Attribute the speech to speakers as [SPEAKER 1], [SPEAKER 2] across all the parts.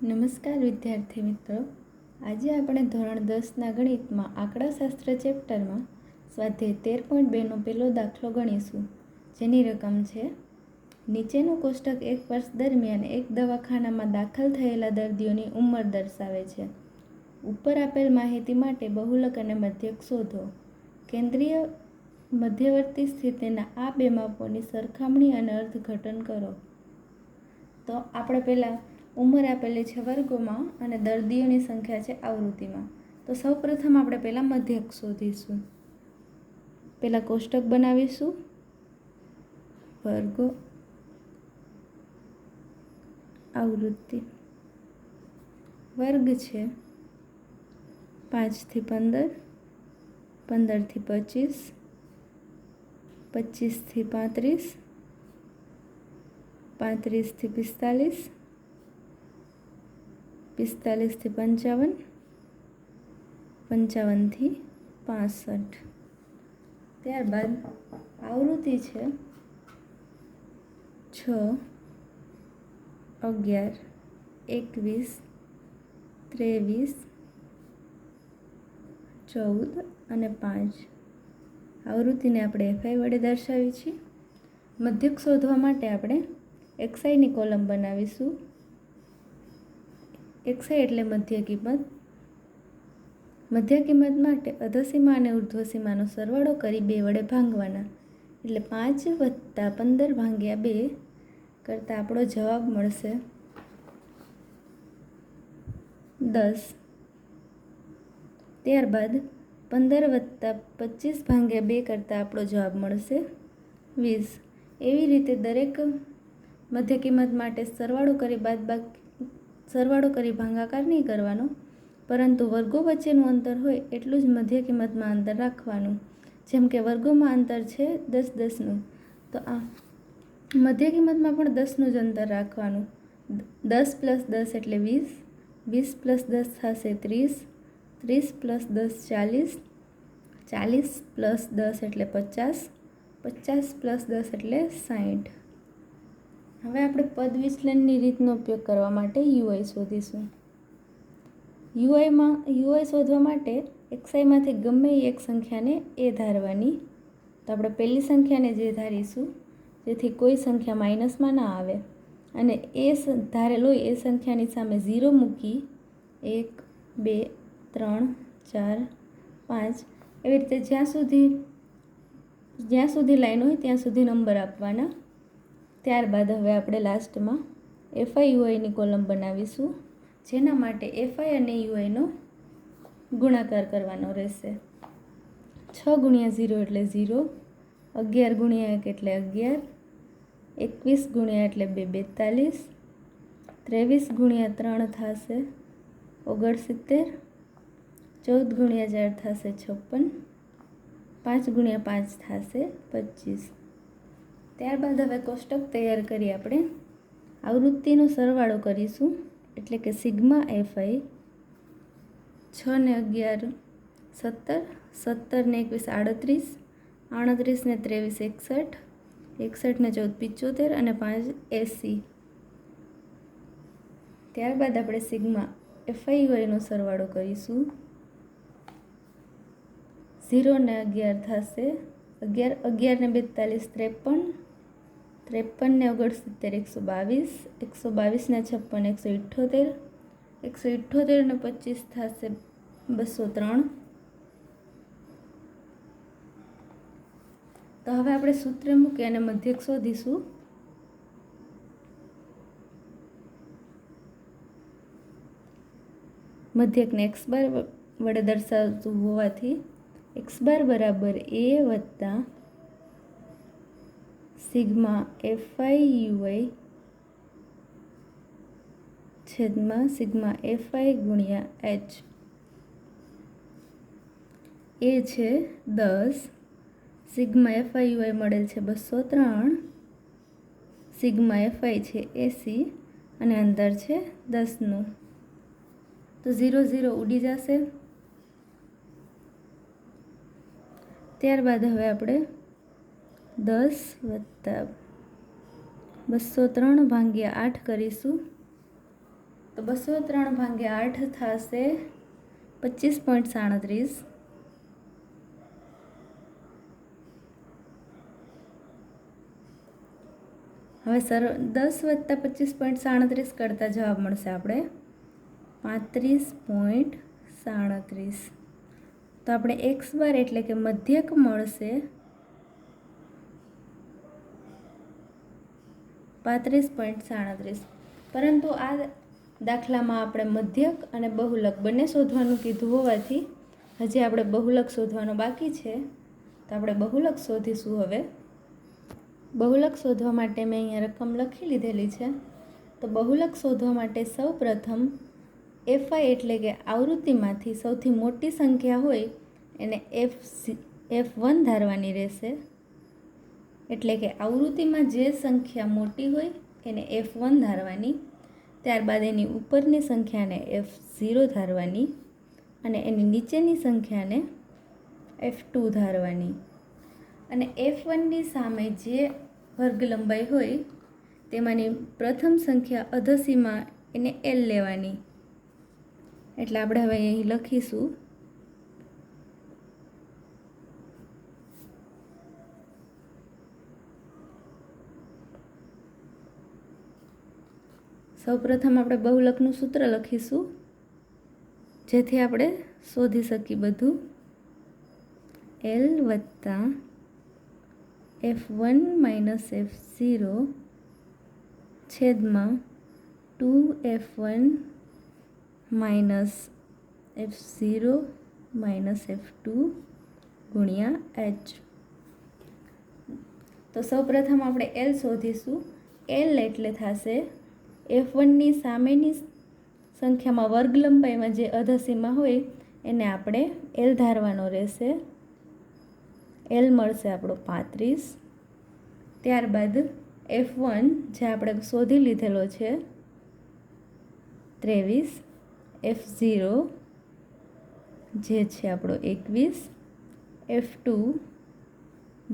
[SPEAKER 1] નમસ્કાર વિદ્યાર્થી મિત્રો, આજે આપણે ધોરણ 10ના ગણિતમાં આંકડાશાસ્ત્ર ચેપ્ટરમાં સ્વાધ્યાય 13.2નો પહેલો દાખલો ગણીશું, જેની રકમ છે નીચેનું કોષ્ટક એક વર્ષ દરમિયાન એક દવાખાનામાં દાખલ થયેલા દર્દીઓની ઉંમર દર્શાવે છે. ઉપર આપેલ માહિતી માટે બહુલક અને મધ્યક શોધો. કેન્દ્રીય મધ્યવર્તી સ્થિતિના આ બે માપોની સરખામણી અને અર્થઘટન કરો. તો આપણે પહેલાં ઉંમર આપેલી છે વર્ગોમાં અને દર્દીઓની સંખ્યા છે આવૃત્તિમાં. તો સૌપ્રથમ આપણે પહેલાં મધ્યક શોધીશું. પહેલાં કોષ્ટક બનાવીશું. વર્ગો આવૃત્તિ. વર્ગ છે 5 થી 15, 15 થી 25, 25 થી 35, 35 થી 45, 45 થી 55, 55 થી 65. ત્યારબાદ આવૃત્તિ છે 6, 11, 21, 23, 14 અને 5. આવૃત્તિને આપણે એફઆઈ વડે દર્શાવી છીએ. મધ્યક શોધવા માટે આપણે એક્સઆઈની કોલમ બનાવીશું. એક્સઆઈ એટલે મધ્ય કિંમત. મધ્ય કિંમત માટે અધસીમા અને ઉર્ધ્વસીમાનો સરવાળો કરી 2 વડે ભાંગવાના. એટલે 5 + 15 ભાગ્યા 2 કરતાં આપણો જવાબ મળશે 10. ત્યારબાદ 15 + 25 ભાગ્યા 2 કરતાં આપણો જવાબ મળશે 20. એવી રીતે દરેક મધ્ય કિંમત માટે સરવાળો કરી ભાગાકાર નહીં કરવાનો, પરંતુ વર્ગો વચ્ચેનું અંતર હોય એટલું જ મધ્ય કિંમતમાં અંતર રાખવાનું. જેમ કે વર્ગોમાં અંતર છે 10 10નું, તો આ મધ્ય કિંમતમાં પણ 10નું જ અંતર રાખવાનું. 10 + 10 એટલે 20, 20 + 10 થશે 30, 30 + 10 40, 40 + 10 એટલે 50, 50 + 10 એટલે 60. હવે આપણે પદ વિચલનની રીતનો ઉપયોગ કરવા માટે યુઆઈ શોધીશું. યુઆઈ શોધવા માટે એક્સઆઈમાંથી ગમે એક સંખ્યાને એ ધારવાની. તો આપણે પહેલી સંખ્યાને જે ધારીશું, જેથી કોઈ સંખ્યા માઇનસમાં ના આવે, અને એ ધારેલ હોય એ સંખ્યાની સામે 0 મૂકી 1 2 3 4 5 એવી રીતે જ્યાં સુધી લાઈન હોય ત્યાં સુધી નંબર આપવાના. ત્યારબાદ હવે આપણે લાસ્ટમાં એફઆઈ યુઆઈની કોલમ બનાવીશું, જેના માટે એફઆઈ અને યુઆઈનો ગુણાકાર કરવાનો રહેશે. 6 × 0 એટલે 0, 11 × 1 એટલે 11, 21 × એટલે 2 42, 23 × 3 થશે 69, 14 × 4 થશે 56, 5 × 5 થશે 25. ત્યારબાદ હવે કોષ્ટક તૈયાર કરી આપણે આવૃત્તિનો સરવાળો કરીશું, એટલે કે સિગ્મા એફઆઈ. 6 ને 11 17, 17 ને 21 38, 38 ને 23 61, 61 ને 14 75 અને 5 80. ત્યારબાદ આપણે સિગ્મા એફઆઈ યુઆઈનો સરવાળો કરીશું. 0 ને 11 થશે 11, 11 ને 42 53, 53 ને 69 122, 122 ને 56 178, 178 ને 25 થશે 203. તો હવે આપણે સૂત્ર મૂકી અને મધ્યક શોધીશું. મધ્યકને x બાર વડે દર્શાવતું હોવાથી x બાર બરાબર a વત્તા સિગ્મા એફઆઈ યુઆઈ છેદમાં સિગ્મા એફઆઈ ગુણ્યા h. એ છે 10, સિગ્મા એફઆઈ યુઆઈ મળેલ છે 203, સિગ્મા એફઆઈ છે 80 અને અંતર છે 10નું. તો 0 0 ઉડી જશે. ત્યારબાદ હવે આપણે 10 + 203 ભાગ્યા 8 કરીશું. તો 203 ભાગ્યા 8 થશે 25.37. હવે 10 વત્તા 25.37 કરતાં જવાબ મળશે આપણે 35.37. તો આપણે એક્સ બાર એટલે કે મધ્યક મળશે 35.37. પરંતુ આ દાખલામાં આપણે મધ્યક અને બહુલક બંને શોધવાનું કીધું હોવાથી હજી આપણે બહુલક શોધવાનો બાકી છે. તો આપણે બહુલક શોધીશું. હવે બહુલક શોધવા માટે મેં અહીંયા રકમ લખી લીધેલી છે. તો બહુલક શોધવા માટે સૌ પ્રથમ એફઆઈ એટલે કે આવૃત્તિમાંથી સૌથી મોટી સંખ્યા હોય એને F1 ધારવાની રહેશે. એટલે કે આવૃત્તિમાં જે સંખ્યા મોટી હોય એને F1 ધારવાની, ત્યારબાદ એની ઉપરની સંખ્યાને F0 ધારવાની અને એની નીચેની સંખ્યાને F2 ધારવાની. અને F1ની સામે જે વર્ગ લંબાઈ હોય તેમાંની પ્રથમ સંખ્યા અધસીમાં એને L લેવાની. એટલે આપણે હવે અહીં લખીશું સૌપ્રથમ આપણે બહુલકનું સૂત્ર લખીશું જેથી આપણે શોધી શકીએ બધું. L વત્તા F1 માઇનસ F0 છેદમાં 2F1 minus F0 minus F2 ગુણ્યા H. તો સૌપ્રથમ આપણે L શોધીશું. L એટલે થશે F1ની સામેની સંખ્યામાં વર્ગ લંબાઈમાં જે અધસીમા હોય એને આપણે L ધારવાનો રહેશે. L મળશે આપણો 35. ત્યારબાદ F1 જે આપણે શોધી લીધેલો છે 23, F0 જે છે આપણો 21, F2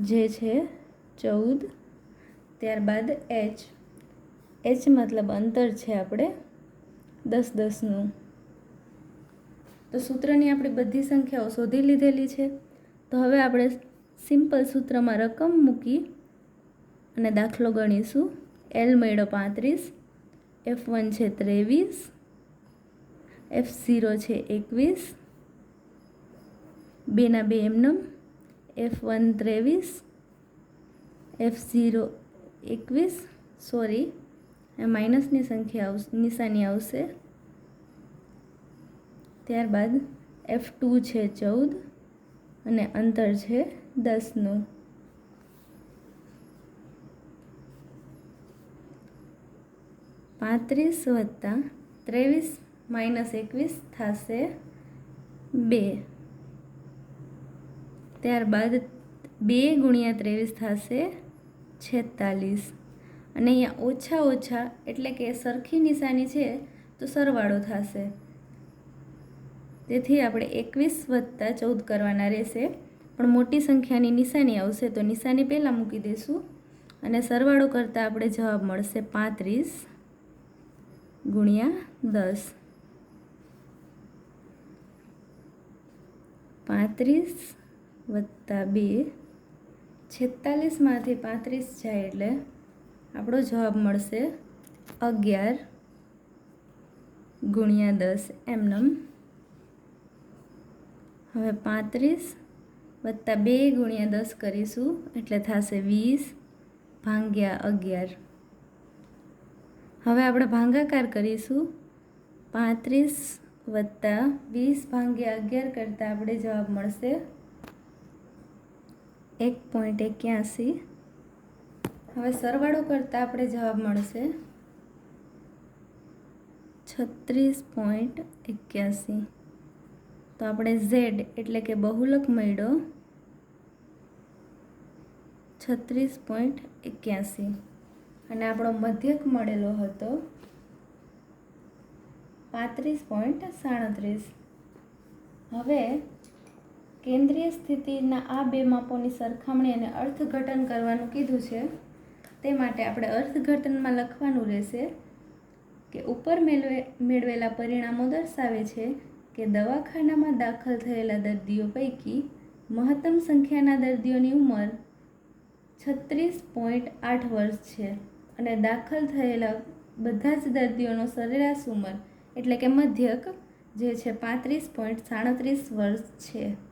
[SPEAKER 1] જે છે 14, ત્યારબાદ H. H મતલબ અંતર છે આપણે 10-10નું. તો સૂત્રની આપણી બધી સંખ્યાઓ શોધી લીધેલી છે. તો હવે આપણે સિમ્પલ સૂત્રમાં રકમ મૂકી અને દાખલો ગણીશું. L મળ્યો 35, F1 છે 23, F0 છે 21, 2 ના 2 એમનેમ, F1 23, F0 21, સોરી માઇનસની સંખ્યા નિશાની આવશે. ત્યારબાદ F2 છે 14 અને અંતર છે 10નું. પાંત્રીસ વત્તા 23 માઇનસ 21 થશે 2. ત્યારબાદ 2 ગુણ્યા 23 થશે 46. અને અહીંયા ઓછા ઓછા એટલે કે સરખી નિશાની છે તો સરવાળો થશે. તેથી આપણે 21 વત્તા 14 કરવાના રહેશે. પણ મોટી સંખ્યાની નિશાની આવશે તો નિશાની પહેલાં મૂકી દઈશું અને સરવાળો કરતાં આપણે જવાબ મળશે 35 ગુણ્યા 10. 35 વત્તા 2, 46માંથી 35 જાય એટલે આપણો જવાબ મળશે 11 ગુણ્યા 10 એમનેમ. હવે 35 વત્તા 2 ગુણ્યા 10 કરીશું એટલે થશે 20 ભાગ્યા 11. હવે આપણે ભાગાકાર કરીશું. 35 વત્તા 20 ભાગ્યા 11 કરતાં આપણે જવાબ મળશે 1.81. હવે સરવાળો કરતાં આપણે જવાબ મળશે 36.81. તો આપણે Z એટલે કે બહુલક મળ્યો 36.81 અને આપણો મધ્યક મળેલો હતો 35.37. હવે કેન્દ્રીય સ્થિતિના આ બે માપોની સરખામણી અને અર્થઘટન કરવાનું કીધું છે. તે માટે આપણે અર્થઘટનમાં લખવાનું રહેશે કે ઉપર મેળવેલા પરિણામો દર્શાવે છે કે દવાખાનામાં દાખલ થયેલા દર્દીઓ પૈકી મહત્તમ સંખ્યાના દર્દીઓની ઉંમર 36.8 વર્ષ છે અને દાખલ થયેલા બધા જ દર્દીઓનો સરેરાશ ઉંમર એટલે કે મધ્યક જે છે 35.37 વર્ષ છે.